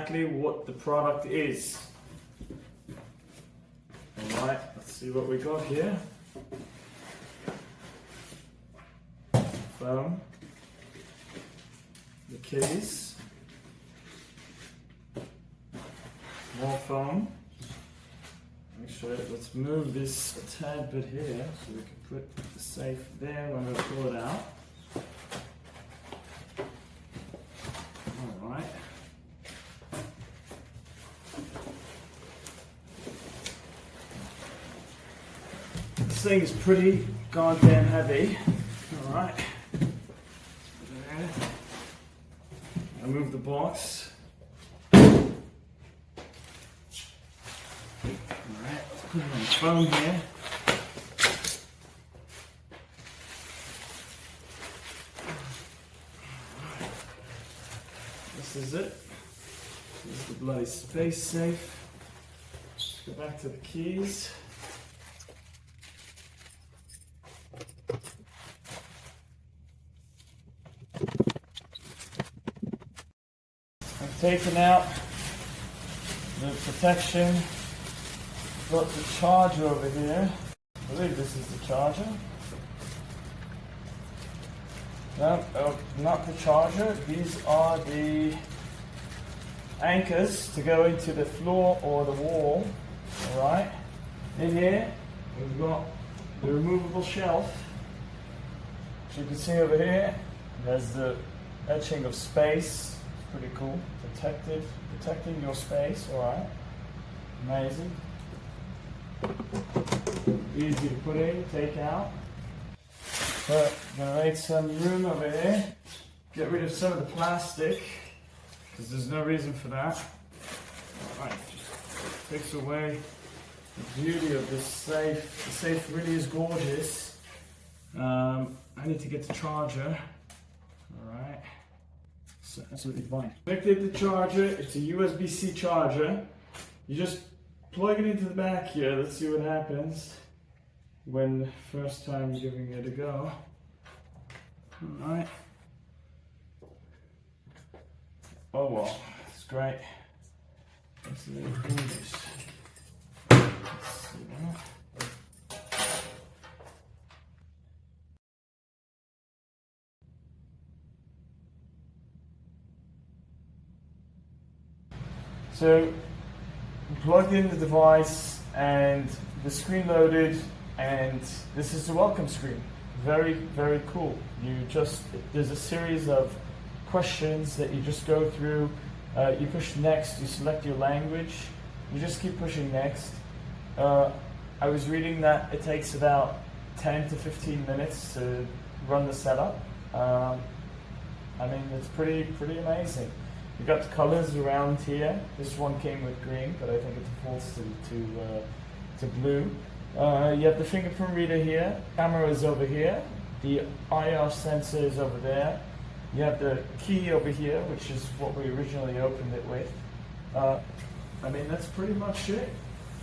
exactly what the product is. Alright, let's see what we got here. Foam, the keys, more foam. Actually, let's move this a tad bit here so we can put the safe there when we pull it out. Alright. This thing is pretty goddamn heavy. Alright. I move the box. Alright, put it on the phone here. This is it. This is the bloody space safe. Let's go back to the keys. I've taken out the protection. Got the charger over here. I believe this is the charger. No, not the charger. These are the anchors to go into the floor or the wall. Alright. In here, we've got the removable shelf. As you can see over here, there's the etching of space. It's pretty cool. Protecting your space. Alright. Amazing. Easy to put in, take out. But I'm gonna make some room over here. Get rid of some of the plastic, because there's no reason for that. Alright, just takes away the beauty of this safe. The safe really is gorgeous. I need to get the charger. Alright. So absolutely fine. Connected the charger, it's a USB-C charger. You just plug it into the back here. Let's see what happens when first time giving it a go. Alright. Oh well, it's great. Let's see this. Let's see that. So plugged in the device and the screen loaded, and this is the welcome screen. Very, very cool. There's a series of questions that you just go through. You push next, you select your language, you just keep pushing next. I was reading that it takes about 10 to 15 minutes to run the setup. I mean, it's pretty amazing. You got the colors around here. This one came with green, but I think it defaults to blue. You have the fingerprint reader here. Camera is over here. The IR sensor is over there. You have the key over here, which is what we originally opened it with. I mean, that's pretty much it.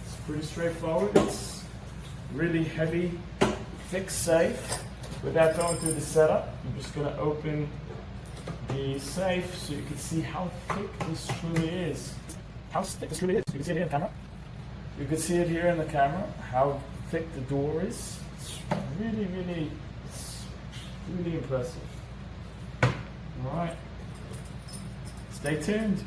It's pretty straightforward. It's really heavy, thick safe. Without going through the setup, I'm just going to open the safe so you can see how thick this truly is. How thick this truly is. You can see it here in the camera. You can see it here in the camera, how thick the door is. It's really impressive. Alright. Stay tuned.